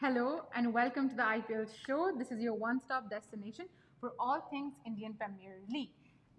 Hello and welcome to the IPL show. This is your one stop destination for all things Indian Premier League.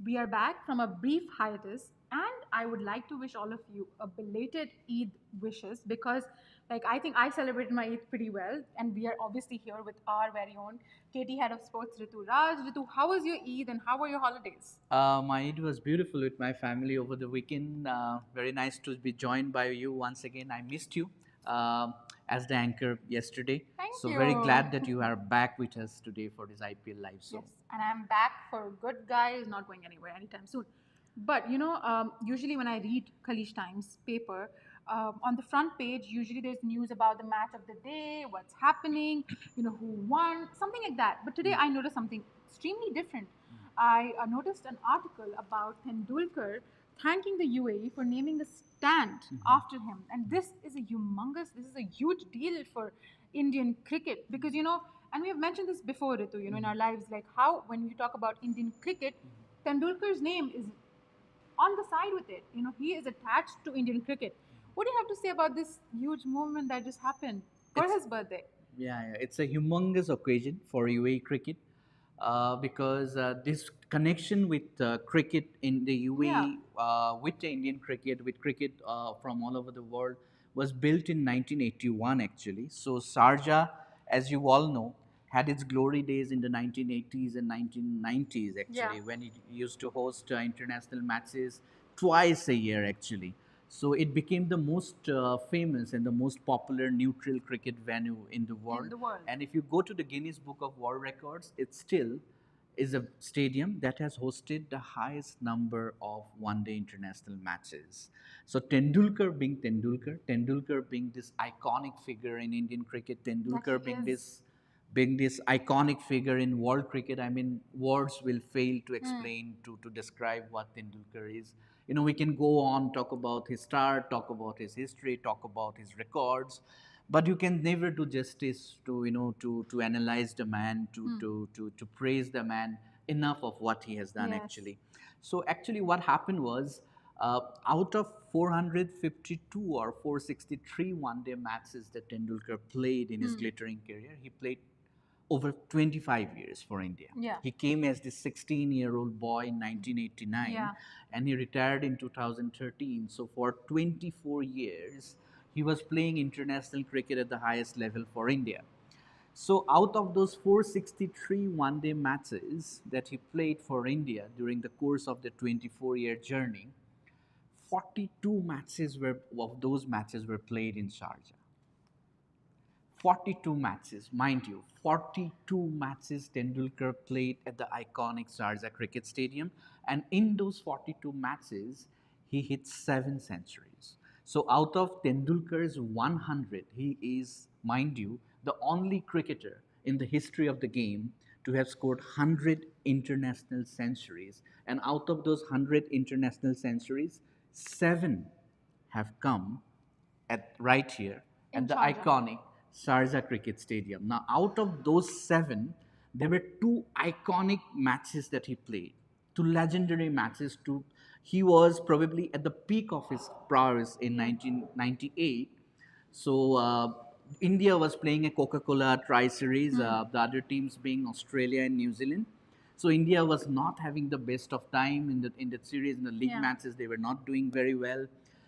We are back from a brief hiatus, and I would like to wish all of you a belated Eid wishes because, I think I celebrated my Eid pretty well, and we are obviously here with our very own KT Head of Sports, Ritu Raj. Ritu, how was your Eid and how were your holidays? My Eid was beautiful with my family over the weekend. Very nice to be joined by you once again. I missed you uh, as the anchor yesterday. Thank So very you. glad that you are back with us today for this IPL live show. Yes, and I'm back for good guys, not going anywhere anytime soon. But usually when I read Khaleej Times paper, on the front page, usually there's news about the match of the day, what's happening, who won, something like that. But today I noticed something extremely different. I noticed an article about Tendulkar thanking the UAE for naming a stand after him, and this is a huge deal for Indian cricket because and we have mentioned this before, Ritu, in our lives, like how when we talk about Indian cricket, Tendulkar's name is on the side with it. He is attached to Indian cricket. What do you have to say about this huge movement that just happened for It's his birthday? Yeah, it's a humongous occasion for UAE cricket because this connection with cricket in the Yeah. UAE, with the Indian cricket, with cricket from all over the world, was built in 1981 actually. So Sharjah, as you all know, had its glory days in the 1980s and 1990s Yeah. actually, when it used to host international matches twice a year actually. So it became the most famous and the most popular neutral cricket venue in the In world. the world. And if you go to the Guinness Book of World Records, it still is a stadium that has hosted the highest number of one-day international matches. So Tendulkar being this iconic figure in Indian cricket, That Tendulkar he is. being this iconic figure in world cricket. I mean, words will fail to explain to describe what Tendulkar is. We can go on, talk about his start, talk about his history, talk about his records, but you can never do justice to to analyze the man, to praise the man enough of what he has done Yes. actually. So actually, what happened was, out of 452 or 463 one-day matches that Tendulkar played in his glittering career, he played over 25 years for India. Yeah. He came as this 16-year-old boy in 1989, Yeah. and he retired in 2013. So for 24 years, he was playing international cricket at the highest level for India. So out of those 463 one-day matches that he played for India during the course of the 24-year journey, 42 matches were of those matches were played in Sharjah. 42 matches, mind you, 42 matches Tendulkar played at the iconic Sharjah Cricket Stadium. And in those 42 matches, he hit 7 centuries. So out of Tendulkar's 100, he is, mind you, the only cricketer in the history of the game to have scored 100 international centuries. And out of those 100 international centuries, 7 have come at right here In at the Sharjah. iconic Sharjah Cricket Stadium. Now, out of those 7, there were 2 iconic matches that he played, 2 legendary matches. He was probably at the peak of his prowess in 1998. So India was playing a Coca-Cola Tri-Series, the other teams being Australia and New Zealand. So India was not having the best of time in the series, in the league Yeah. matches. They were not doing very well.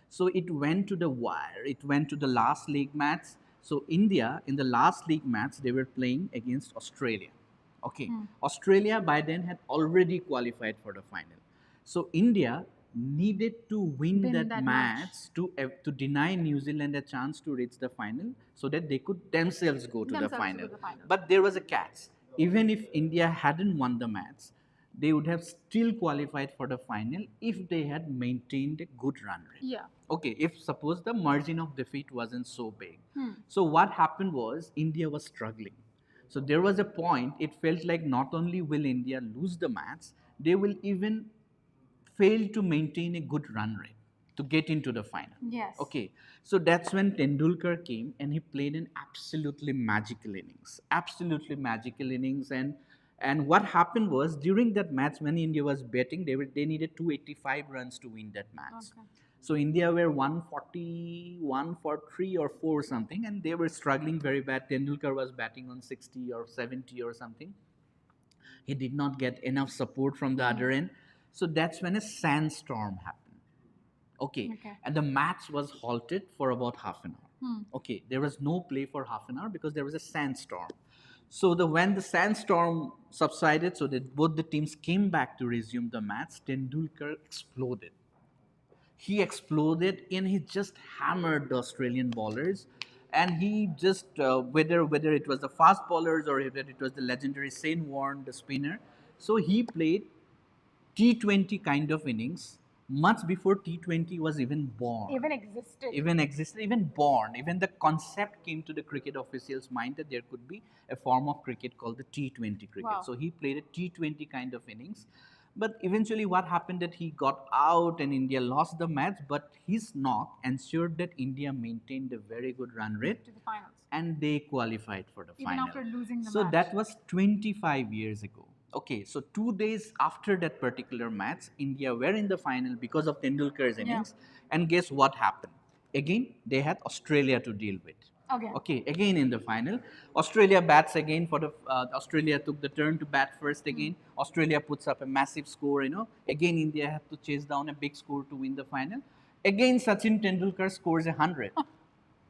So it went to the wire. It went to the last league match. So India, in the last league match, they were playing against Australia. Okay, Australia by then had already qualified for the final. So India needed to win Win that that match match. to deny New Zealand a chance to reach the final, so that they could themselves go to the Themselves to final. go to the final. But there was a catch. Even if India hadn't won the match, they would have still qualified for the final if they had maintained a good run rate. Yeah. Okay, if suppose the margin of defeat wasn't so big. So what happened was India was struggling. So there was a point, it felt like not only will India lose the match, they will even fail to maintain a good run rate to get into the final. Yes. Okay, so that's when Tendulkar came and he played an absolutely magical innings. Absolutely magical innings. And what happened was, during that match when India was betting, they needed 285 runs to win that match. Okay. So India were 141 for 3 or 4 something, and they were struggling very bad. Tendulkar was batting on 60 or 70 or something. He did not get enough support from the other end. So that's when a sandstorm happened. Okay. Okay. And the match was halted for about half an hour. Okay. There was no play for half an hour because there was a sandstorm. So when the sandstorm subsided, so that both the teams came back to resume the match, Tendulkar exploded. He exploded and he just hammered the Australian bowlers. And he just whether it was the fast bowlers or whether it was the legendary Shane Warne, the spinner. So he played T20 kind of innings much before T20 was even born. Even born. Even the concept came to the cricket officials' mind that there could be a form of cricket called the T20 cricket. Wow. So he played a T20 kind of innings. But eventually, what happened that he got out and India lost the match. But his knock ensured that India maintained a very good run rate To the finals. and they qualified for the Even final. after losing the so match. that was 25 years ago. Okay, so 2 days after that particular match, India were in the final because of Tendulkar's innings. And guess what happened? Again, they had Australia to deal with. Again. Okay, again in the final, Australia bats again for the. Australia took the turn to bat first again. Australia puts up a massive score. Again India had to chase down a big score to win the final. Again, Sachin Tendulkar scores 100.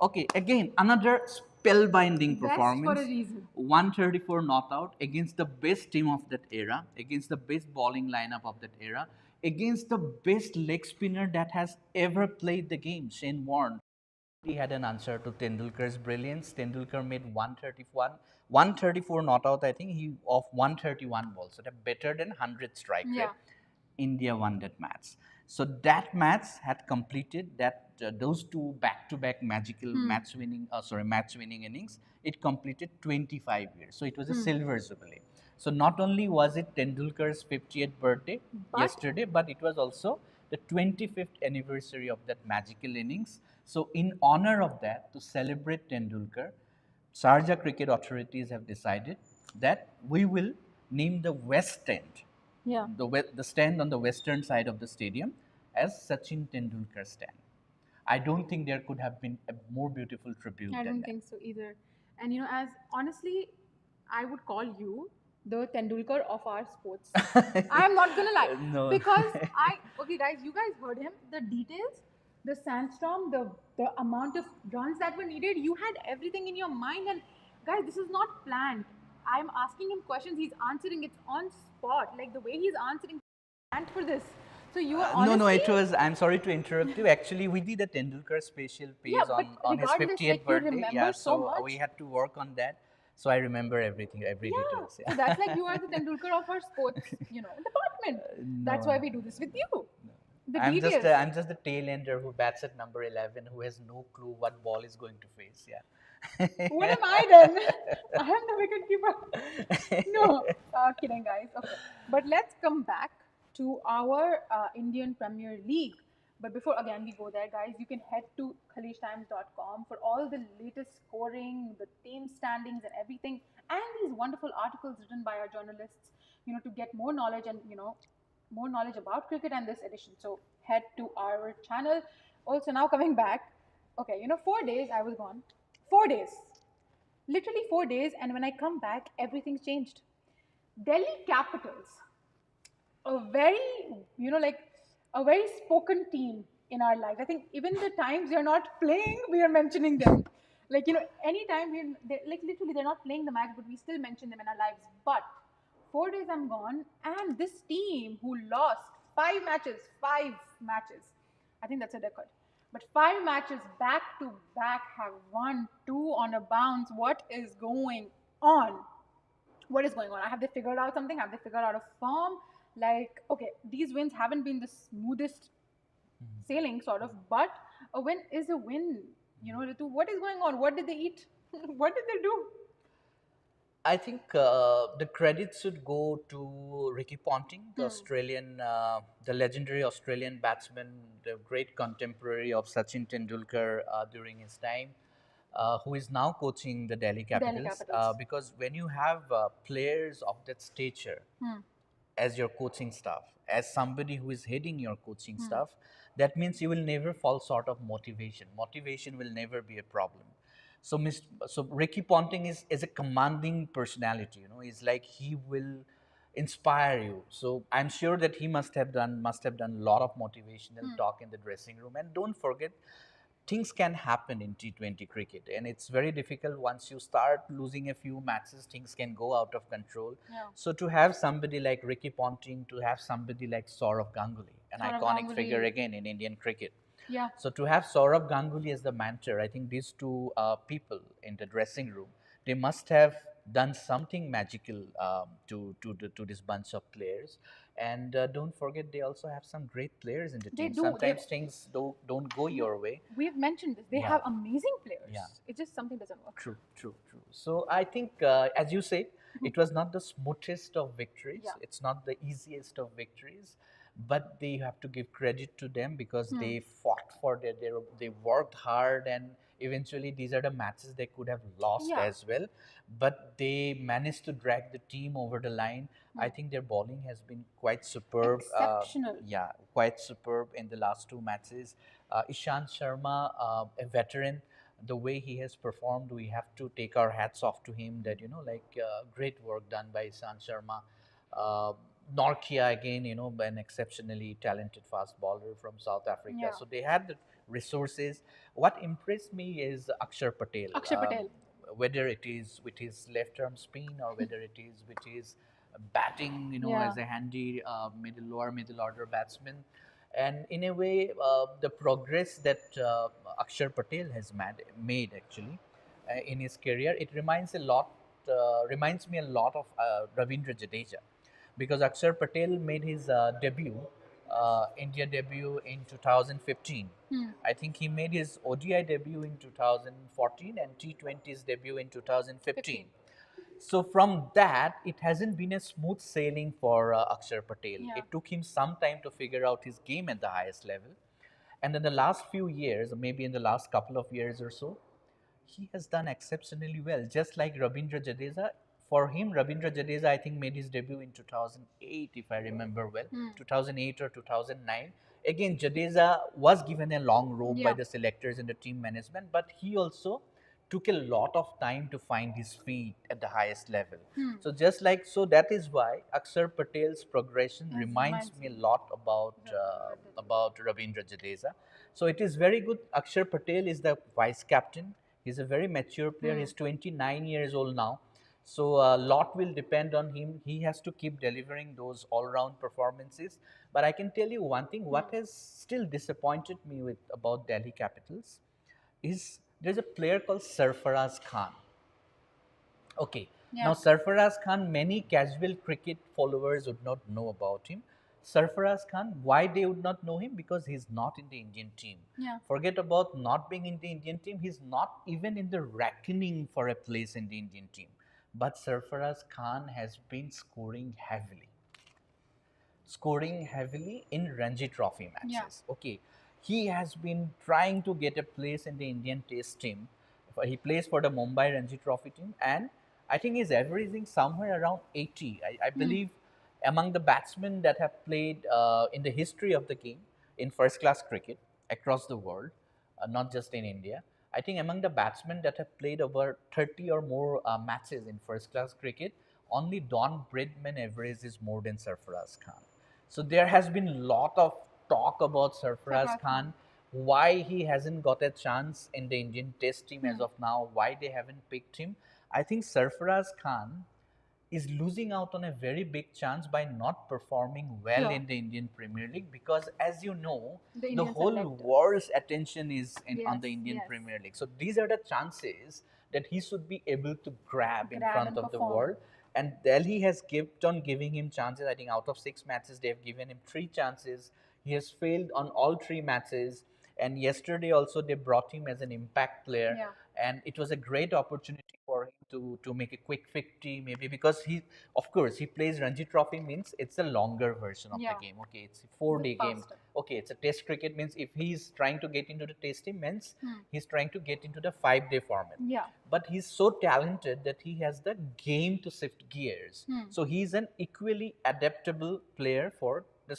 Okay, again, another spellbinding Best for a performance. reason. 134 not out against the best team of that era, against the best bowling lineup of that era, against the best leg spinner that has ever played the game, Shane Warne. He had an answer to Tendulkar's brilliance. Tendulkar made 131, 134 not out, I think, he of 131 balls. So that better than 100 strike rate. Yeah. India won that match. So that match had completed that those two back-to-back magical match-winning innings. It completed 25 years. So it was a silver jubilee. So not only was it Tendulkar's 50th birthday yesterday, but it was also the 25th anniversary of that magical innings. So in honor of that, to celebrate Tendulkar, Sharjah cricket authorities have decided that we will name the West End, Yeah. the stand on the western side of the stadium, as Sachin Tendulkar stand. I don't think there could have been a more beautiful tribute I than don't that. think so either. And as honestly, I would call you the Tendulkar of our sports. I'm not gonna lie. No. Because okay guys, you guys heard him. The details, the sandstorm, the amount of runs that were needed, you had everything in your mind. And guys, this is not planned. I'm asking him questions, he's answering, it's on spot. Like the way he's answering, planned for this. So you are honestly. No, it was. I'm sorry to interrupt you. Actually, we did a Tendulkar special piece Yeah, but on his regardless, 50th like, you birthday. remember Yeah, so so we much. had to work on that. So I remember everything, every Yeah. details. So that's like you are the Tendulkar of our sports, department. That's why we do this with you. The details. I'm just the tail ender who bats at number 11, who has no clue what ball is going to face. Yeah. What am I then? I am the wicketkeeper. No, kidding, guys. Okay, but let's come back to our Indian Premier League. But before again we go there, guys, you can head to khalishtimes.com for all the latest scoring, the team standings, and everything, and these wonderful articles written by our journalists. To get more knowledge and more knowledge about cricket and this edition. So head to our channel. Also, now coming back, okay, 4 days I was gone. 4 days, literally 4 days, and when I come back, everything's changed. Delhi Capitals, a very, like a very spoken team in our lives. I think even the times they're not playing, we are mentioning them. Like, anytime like literally they're not playing the match, but we still mention them in our lives. But 4 days I'm gone, and this team who lost 5 matches, I think that's a record. But 5 matches back to back have won 2 on a bounce. What is going on? What is going on? Have they figured out something? Have they figured out a form? Like, okay, these wins haven't been the smoothest sailing, sort of, but a win is a win. Ritu, what is going on? What did they eat? What did they do? I think the credit should go to Ricky Ponting, the legendary Australian batsman, the great contemporary of Sachin Tendulkar during his time, who is now coaching the Delhi Capitals. Capitals. Because when you have players of that stature as your coaching staff, as somebody who is heading your coaching staff, that means you will never fall short of motivation. Motivation will never be a problem. So, so Ricky Ponting is a commanding personality. You know, he's like he will inspire you. So I'm sure that he must have done a lot of motivational talk in the dressing room. And don't forget, things can happen in T20 cricket, and it's very difficult once you start losing a few matches. Things can go out of control. Yeah. So to have somebody like Ricky Ponting, to have somebody like Saurav Ganguly, an Saurav iconic Ganguly. figure again in Indian cricket. Yeah. So to have Saurav Ganguly as the mentor, I think these two people in the dressing room, they must have done something magical to this bunch of players. And don't forget, they also have some great players in the They team. do. They. Sometimes things don't go your way. We've mentioned this. They Yeah. have amazing players. Yeah. It's just something doesn't work. True, true, true. So I think, as you said, it was not the smoothest of victories. Yeah. It's not the easiest of victories, but they have to give credit to them because they fought for they worked hard, and eventually these are the matches they could have lost Yeah. as well, but they managed to drag the team over the line. I think their bowling has been quite superb. Exceptional. Yeah, quite superb in the last two matches. Ishant Sharma, a veteran, the way he has performed, we have to take our hats off to him. That great work done by Ishan Sharma. Uh, Norkia again, an exceptionally talented fast bowler from South Africa. Yeah. So they had the resources. What impressed me is Akshar Patel. Akshar Patel. Whether it is with his left arm spin or whether it is with his batting, Yeah. as a handy lower middle order batsman. And in a way, the progress that Akshar Patel has made actually in his career, it reminds me a lot of Ravindra Jadeja, because Akshar Patel made his India debut in 2015. I think he made his ODI debut in 2014 and T20's debut in 2015. So from that, it hasn't been a smooth sailing for Akshar Patel. Yeah. It took him some time to figure out his game at the highest level. And in the last few years, maybe in the last couple of years or so, he has done exceptionally well. Just like Rabindra Jadeja, for him, Rabindra Jadeja, I think, made his debut in 2008, if I remember well, 2008 or 2009. Again, Jadeja was given a long rope by Yeah. the selectors and the team management, but he also took a lot of time to find his feet at the highest level. So that is why Akshar Patel's progression reminds me a lot about Ravindra Jadeja. So it is very good. Akshar Patel is the vice captain. He's a very mature player. He's 29 years old now. So a lot will depend on him. He has to keep delivering those all-round performances. But I can tell you one thing: what has still disappointed me with about Delhi Capitals is there's a player called Sarfaraz Khan. Okay. Yeah. Now, Sarfaraz Khan, many casual cricket followers would not know about him. Sarfaraz Khan, why they would not know him? Because he's not in the Indian team. Yeah. Forget about not being in the Indian team. He's not even in the reckoning for a place in the Indian team. But Sarfaraz Khan has been scoring heavily in Ranji Trophy matches. Yeah. Okay, he has been trying to get a place in the Indian Test team. He plays for the Mumbai Ranji Trophy team, and I think he's averaging somewhere around 80. I believe among the batsmen that have played in the history of the game in first class cricket across the world, not just in India. I think among the batsmen that have played over 30 or more matches in first class cricket, only Don Bridman averages more than Sarfaraz Khan. So there has been a lot of talk about Sarfaraz Khan, why he hasn't got a chance in the Indian Test team as of now, why they haven't picked him. I think Sarfaraz Khan is losing out on a very big chance by not performing well Sure. in the Indian Premier League, because, as you know, The the Indians are whole left. world's attention is on the Yes, Indian yes. Premier League. So these are the chances that he should be able to grab in Grab front and of the perform. world. And Delhi has kept on giving him chances. I think out of 6 matches, they have given him 3 chances. He has failed on all 3 matches. And yesterday also they brought him as an impact player. Yeah. And it was a great opportunity for him to make a quick 50, maybe, because of course, he plays Ranji Trophy, means it's a longer version of Yeah. the game. Okay, it's a 4-day game. faster. Okay, it's a test cricket, means if he's trying to get into the test team, means he's trying to get into the 5-day format. Yeah. But he's so talented that he has the game to shift gears. So he's an equally adaptable player for the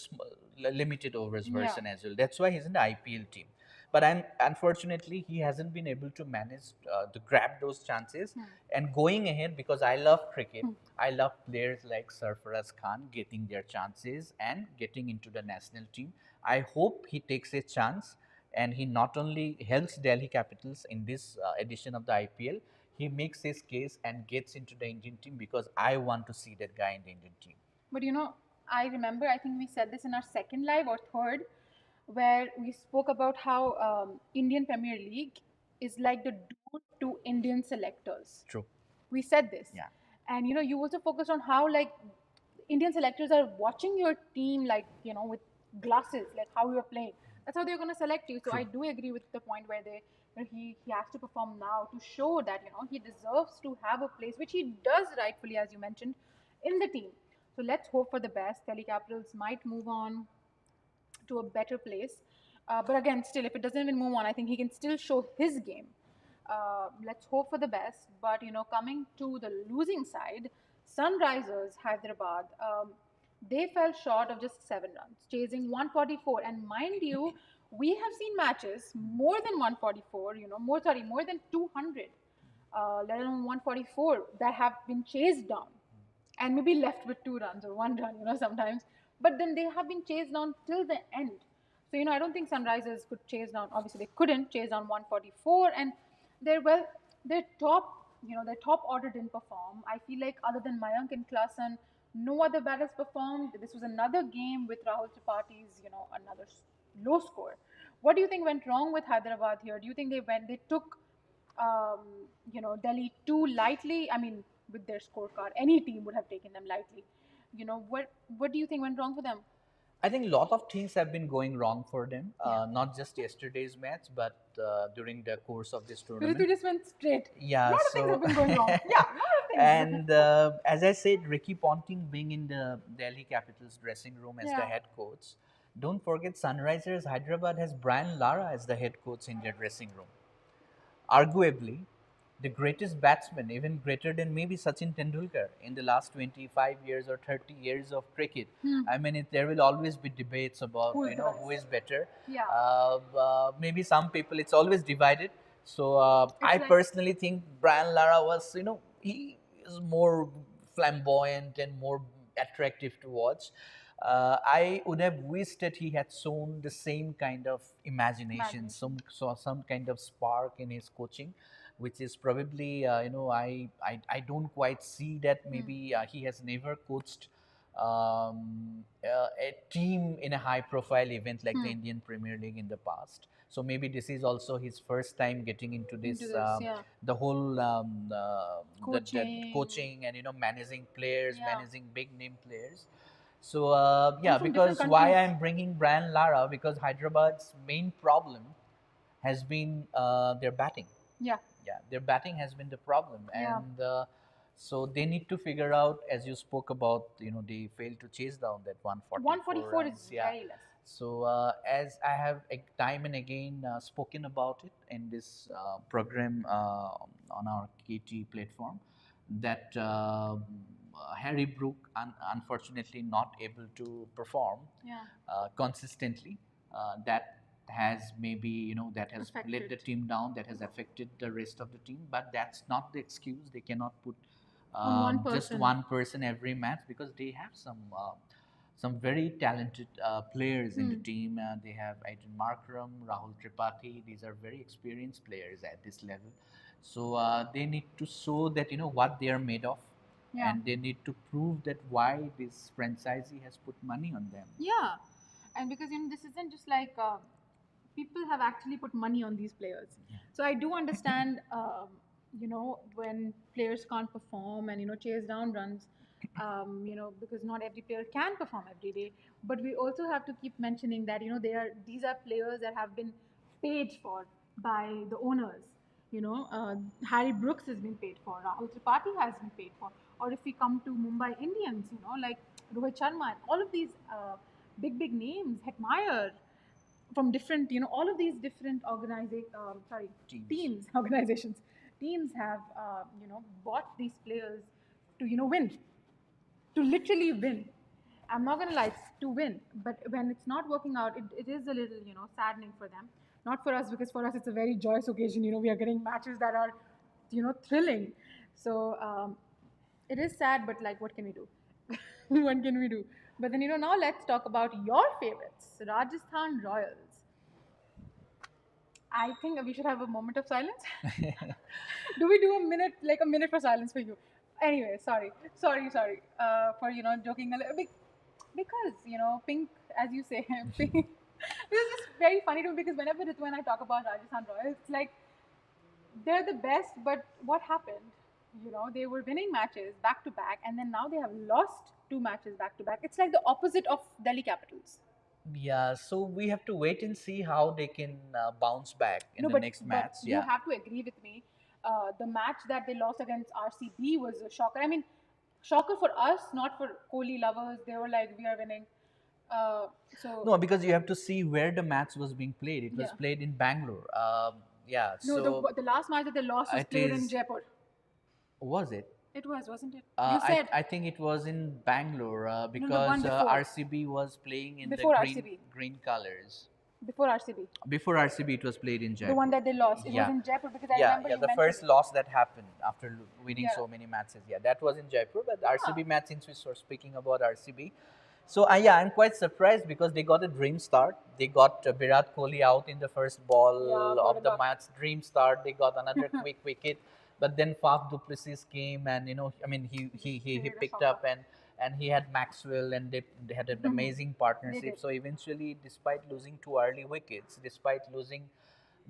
limited overs Yeah. version as well. That's why he's in the IPL team. But unfortunately, he hasn't been able to manage to grab those chances. And going ahead, because I love cricket, I love players like Sarfaraz Khan getting their chances and getting into the national team. I hope he takes a chance and he not only helps Delhi Capitals in this edition of the IPL, he makes his case and gets into the Indian team because I want to see that guy in the Indian team. But I remember, I think we said this in our second live or third, where we spoke about how Indian Premier League is like the door to Indian selectors. True. We said this. Yeah. And you also focused on how like Indian selectors are watching your team like, with glasses, like how you're playing. That's how they're going to select you. So True. I do agree with the point where he has to perform now to show that, he deserves to have a place, which he does rightfully, as you mentioned, in the team. So let's hope for the best. Delhi Capitals might move on to a better place. But again, still, if it doesn't even move on, I think he can still show his game. Let's hope for the best. But coming to the losing side, Sunrisers Hyderabad, they fell short of just 7 runs, chasing 144. And mind you, we have seen matches more than 144. More than 200, let alone 144 that have been chased down and maybe left with 2 runs or 1 run, sometimes. But then they have been chased down till the end. So, I don't think Sunrisers could chase down. Obviously, they couldn't chase down 144, and their well, their top, their top order didn't perform. I feel like other than Mayank and Klassen, no other batters performed. This was another game with Rahul Tripathi's, another low score. What do you think went wrong with Hyderabad here? Do you think they took um, Delhi too lightly? I mean, with their scorecard, any team would have taken them lightly. What do you think went wrong for them? I think a lot of things have been going wrong for them, not just yesterday's match, but during the course of this tournament. Ritu just went straight. Yeah, A lot of things have been going wrong. Yeah, a lot of things. and as I said, Ricky Ponting being in the Delhi Capitals dressing room as the Yeah. head coach. Don't forget, Sunrisers Hyderabad has Brian Lara as the head coach in their dressing room. Arguably, the greatest batsman, even greater than maybe Sachin Tendulkar in the last 25 years or 30 years of cricket. I mean, there will always be debates about Who is the who best? is better. Yeah. Maybe some people, it's always divided. So I like- personally think Brian Lara was, he is more flamboyant and more attractive to watch. I would have wished that he had shown the same kind of imagination, some kind of spark in his coaching, which is probably I don't quite see that. Maybe he has never coached a team in a high profile event like the Indian Premier League in the past. So maybe this is also his first time getting into this, Yeah. the whole Coaching. coaching and managing players, Yeah. managing big name players. So yeah, from different because why countries. I'm bringing Brian Lara, because Hyderabad's main problem has been their batting. Yeah. Yeah, their batting has been the problem, Yeah. and so they need to figure out, as you spoke about, they failed to chase down that 144 144 runs. is Yeah. very less. So as I have time and again spoken about it in this program on our KT platform, that Harry Brook unfortunately not able to perform Yeah. consistently. That has maybe that has let the Affected. team down, that has affected the rest of the team. But that's not the excuse. They cannot put On one just person. one person every match, because they have some very talented players in the team. They have Adrian Markram, Rahul Tripathi. These are very experienced players at this level. So they need to show that what they are made of, Yeah. and they need to prove that why this franchisee has put money on them. Yeah, and because this isn't just like people have actually put money on these players. So I do understand, when players can't perform and chase down runs, because not every player can perform every day. But we also have to keep mentioning that these are players that have been paid for by the owners. Harry Brooks has been paid for, Rahul Tripathi has been paid for, or if we come to Mumbai Indians, like Rohit Sharma, and all of these big names, Hetmeyer, from different, all of these different teams, organizations, teams have, bought these players to, win, to literally win. I'm not gonna lie, it's to win. But when it's not working out, it is a little, saddening for them. Not for us, because for us it's a very joyous occasion. We are getting matches that are, thrilling. So it is sad, but like, what can we do? What can we do? But then, now let's talk about your favorites, Rajasthan Royals. I think we should have a moment of silence. Do we do a minute, like a minute for silence for you? Anyway, sorry, for joking a little bit, because Pink, as you say, Pink. This is just very funny to me, because whenever Ritu and I talk about Rajasthan Royals, it's like they're the best, but what happened? They were winning matches back to back, and then now they have lost two matches back to back. It's like the opposite of Delhi Capitals. Yeah, so we have to wait and see how they can bounce back in No, the but next but match. you Yeah. have to agree with me. The match that they lost against RCB was a shocker. I mean, shocker for us, not for Kohli lovers. They were like, we are winning. So No, because you have to see where the match was being played. It was yeah, played in Bangalore. Yeah, no, so the last match that they lost was it played in is. Jaipur. Was it? It was, wasn't it? You said I think it was in Bangalore no, the one because before, RCB was playing in the before RCB, green colors. before RCB, Before RCB, it was played in the one Jaipur. that they lost. It was Yeah, in Jaipur, because I yeah, remember yeah. you The mentioned first it. loss that happened after winning Yeah, so many matches. Yeah, that was in Jaipur. But yeah, RCB match, since we were speaking about RCB, so yeah, I'm quite surprised because they got a dream start. They got Virat Kohli out in the first yeah. ball Got of a the duck. match. Dream start. They got another quick wicket, but then Faf du Plessis came, and I mean, They he hit a picked shocker. up, and he had Maxwell, and they had an amazing They partnership. did. So eventually, despite losing two early wickets, despite losing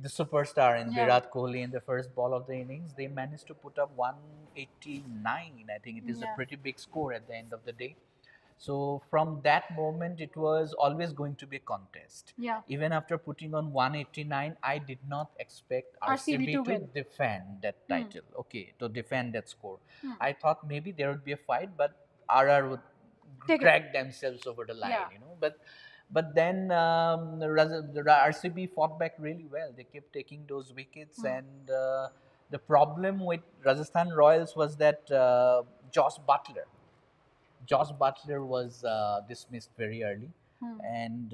the superstar in Yeah, Virat Kohli in the first ball of the innings, they managed to put up 189. I think it is a yeah, pretty big score at the end of the day. So from that moment, it was always going to be a contest. yeah. Even after putting on 189, I did not expect RCB RCB to to win. defend that Hmm. title. Okay, to defend that score. Hmm. I thought maybe there would be a fight, but RR would Take it. drag themselves over the line, Yeah. But then the RCB fought back really well. They kept taking those wickets, Hmm. and the problem with Rajasthan Royals was that Josh Butler. Josh Butler was dismissed very early, Hmm. and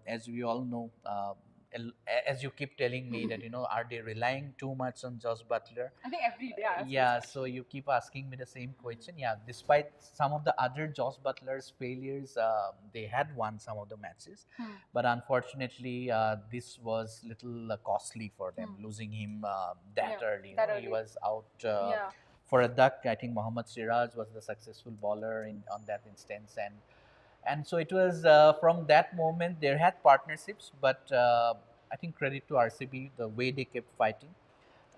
as we all know, as you keep telling me that are they relying too much on Josh Butler? I think every day I ask this Yeah, so question. you keep asking me the same question. Yeah, despite some of the other Josh Butler's failures, they had won some of the matches, Hmm. but unfortunately, this was little costly for them, Hmm. losing him that Yeah, early. that He early. was out. Yeah. For a duck, I think Mohammad Siraj was the successful bowler in on that instance, and so it was from that moment they had partnerships, but I think credit to RCB the way they kept fighting,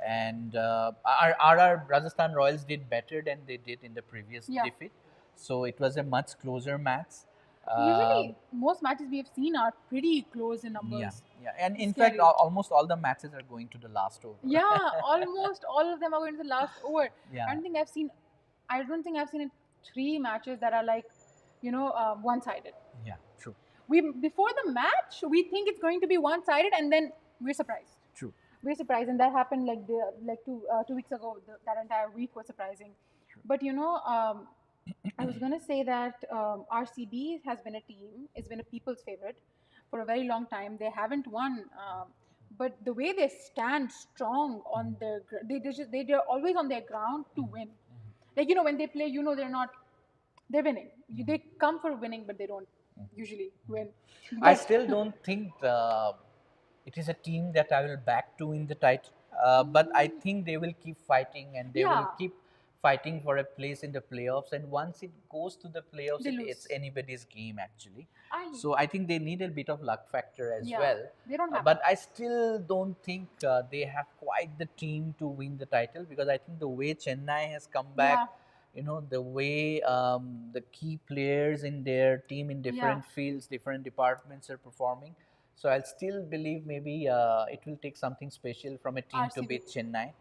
and our Rajasthan Royals did better than they did in the previous Yeah. defeat, so it was a much closer match. Usually, Um, most matches we have seen are pretty close in yeah, numbers. yeah, and in fact, Scary. almost all the matches are going to the last over. Yeah, almost all of them are going to the last over. Yeah, I don't think I've seen. I don't think I've seen three matches that are like, one-sided. yeah, true, We before the match we think it's going to be one-sided, and then we're surprised. true. We're surprised, and that happened like 2 weeks ago. That entire week was surprising. But I was gonna say that RCB has been a team. It's been a people's favorite for a very long time. They haven't won, but the way they stand strong on their, they're always on their ground to win. Like when they play, they're not, they're winning. They come for winning, but they don't usually win. I But still don't think it is a team that I will back to in the title, but I think they will keep fighting and they will yeah, keep fighting for a place in the playoffs. And once it goes to the playoffs, they it's lose. anybody's game actually. I So I think they need a bit of luck factor as Yeah, well. they don't have But that. I still don't think they have quite the team to win the title because I think the way Chennai has come back, Yeah, the way the key players in their team in yeah. different fields, different departments are performing. So I'll still believe maybe it will take something special from a team to RCB. beat Chennai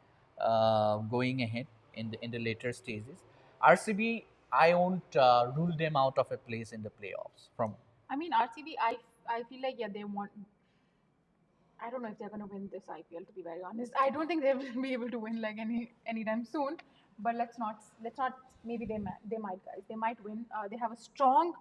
going ahead in the later stages. RCB, I won't rule them out of a place in the playoffs. From I mean, RCB. I feel like, yeah, they want. I don't know if they're going to win this IPL. To be very honest, I don't think they will be able to win like anytime soon. But let's not. Maybe they might, guys. They might win. They have a strong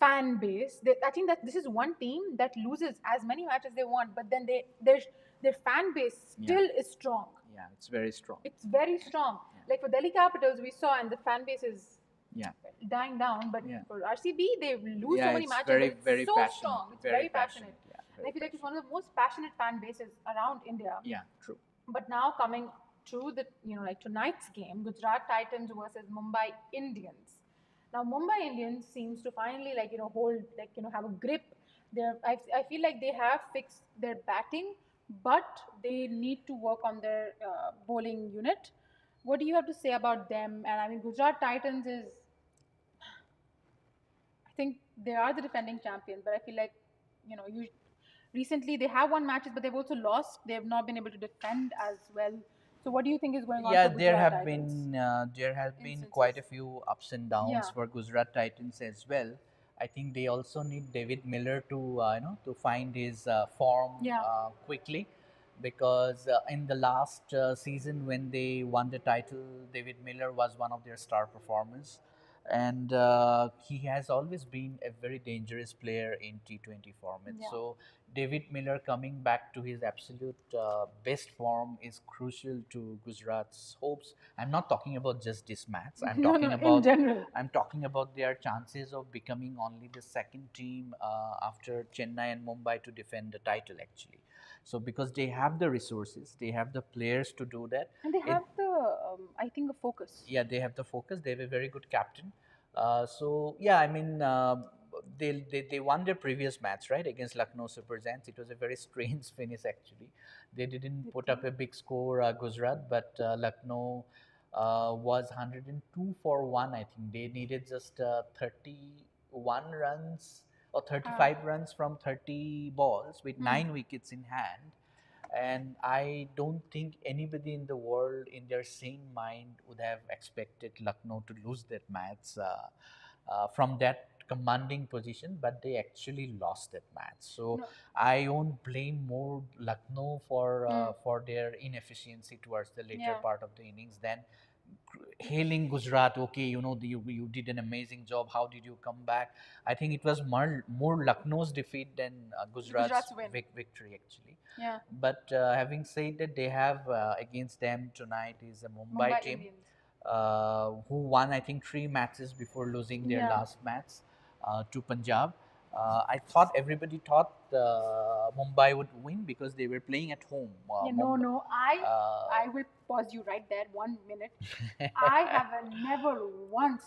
fan base. I think that this is one team that loses as many matches they want, but then their fan base Yeah. still is strong. Yeah, it's very strong. It's very strong. Yeah. Like for Delhi Capitals, we saw, and the fan base is Yeah. dying down. But Yeah. for RCB, they lose Yeah, so many it's matches, very, but it's very so passionate. strong. It's Very very passionate. passionate. Yeah, And I very feel like it's passionate. one of the most passionate fan bases around India. Yeah, true. But now coming to the like tonight's game, Gujarat Titans versus Mumbai Indians. Now Mumbai Indians seems to finally like hold like have a grip. I feel like they have fixed their batting, but they need to work on their bowling unit. What do you have to say about them? And I mean, Gujarat Titans is, I think they are the defending champions, but I feel like you recently they have won matches, but they've also lost. They have not been able to defend as well. So, what do you think is going on Yeah, for there Gujarat have Titans? been quite a few ups and downs Yeah, for Gujarat Titans as well. I think they also need David Miller to to find his form yeah, quickly, because in the last season when they won the title, David Miller was one of their star performers, and he has always been a very dangerous player in T20 format. yeah. So David Miller coming back to his absolute best form is crucial to Gujarat's hopes. I'm not talking about just this match. No, no, in general. I'm talking about their chances of becoming only the second team after Chennai and Mumbai to defend the title actually. So because they have the resources, they have the players to do that. And they It have the, I think, a focus. Yeah, they have the focus. They have a very good captain. So yeah, I mean, they won their previous match, right, against Lucknow Super Giants. It was a very strange finish actually. They didn't They put up did. a big score, Gujarat, but Lucknow was 102 for one. I think they needed just 31 runs or Ah, 35 runs from 30 balls with hmm. 9 wickets in hand, and I don't think anybody in the world, in their sane mind, would have expected Lucknow to lose that match from that commanding position, but they actually lost that match. So No. I won't blame more Lucknow Hmm. for their inefficiency towards the later Yeah. part of the innings than hailing Gujarat. Okay, you did an amazing job. How did you come back? I think it was more Lucknow's defeat than Gujarat's Gujarat's win. victory actually. Yeah. But having said that, they have against them tonight is a Mumbai Mumbai team Indians. who won I think 3 matches before losing their Yeah. last match to Punjab. I thought everybody thought Mumbai would win because they were playing at home. Yeah, no, no. I will pause you right there 1 minute. I have never once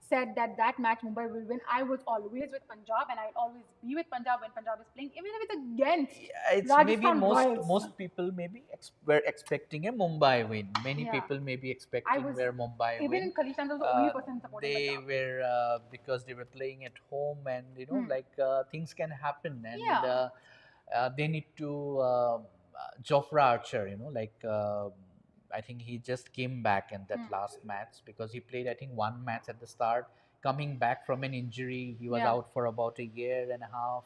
said that that match Mumbai will win. I was always with Punjab, and I'll always be with Punjab when Punjab is playing, even if it's against Yeah, it's maybe Rajasthan Royals. most people maybe were expecting a Mumbai win. Many Yeah, people may be I expecting was where Mumbai even win. in Khalistan, I was the only Uh, person supporting they Punjab. were because they were playing at home, and Hmm. like things can happen, and Yeah, they need to Jofra Archer, like I think he just came back in that hmm. last match because he played I think one match at the start. Coming back from an injury, he was Yeah, out for about a year and a half.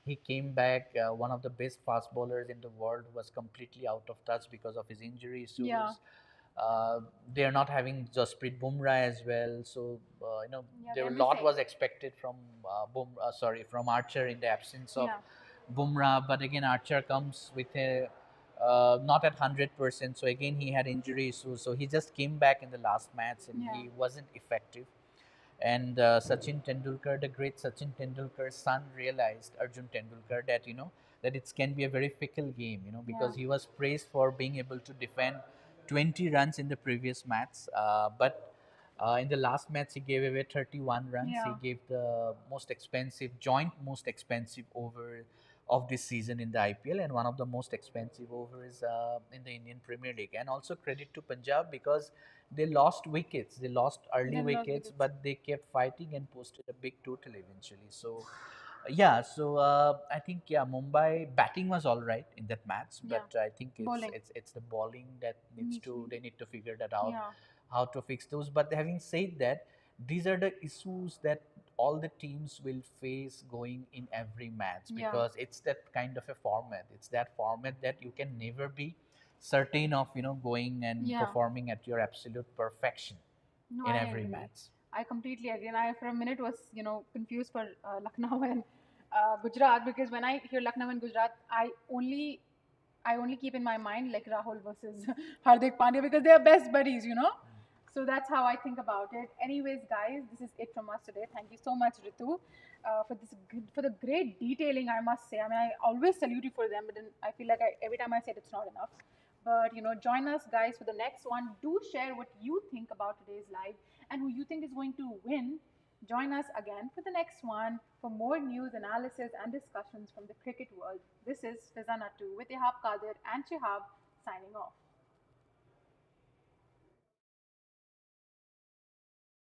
He came back, one of the best fast bowlers in the world, was completely out of touch because of his injury yeah, issues. Uh, they are not having Jasprit Bumrah as well, so yeah. there They're a lot missing. was expected from from Archer in the absence of Yeah, Bumrah. But again, Archer comes with a not at 100%. So again, he had injury issues. So he just came back in the last match and yeah, he wasn't effective. And Sachin Tendulkar, the great Sachin Tendulkar's son, realized, Arjun Tendulkar, that that it can be a very fickle game. yeah, Because he was praised for being able to defend 20 runs in the previous match, but in the last match he gave away 31 runs. He yeah, gave the most expensive over of this season in the IPL, and one of the most expensive overs in the Indian Premier League. And also credit to Punjab because they lost wickets. They lost early then lost wickets, wickets. but they kept fighting and posted a big total eventually. So, yeah. So I think Mumbai batting was all right in that match, Yeah, but I think bowling it's the bowling that needs needs to to be. they need to figure that out, Yeah, how to fix those. But having said that, these are the issues that all the teams will face going in every match yeah, because it's that kind of a format. It's that format that you can never be certain of going and yeah. performing at your absolute perfection No, in I every agree. match. I completely agree. And I, for a minute, was confused for Lucknow and Gujarat, because when I hear Lucknow and Gujarat, I only keep in my mind like Rahul versus Hardik Pandya, because they are best buddies. So that's how I think about it. Anyways, guys, this is it from us today. Thank you so much, Ritu, for the great detailing. I must say. I mean, I always salute you for them, but then I feel like every time I say it, it's not enough. But join us, guys, for the next one. Do share what you think about today's live and who you think is going to win. Join us again for the next one for more news, analysis, and discussions from the cricket world. This is Fizanatu with Ihab Kadir and Shihab signing off.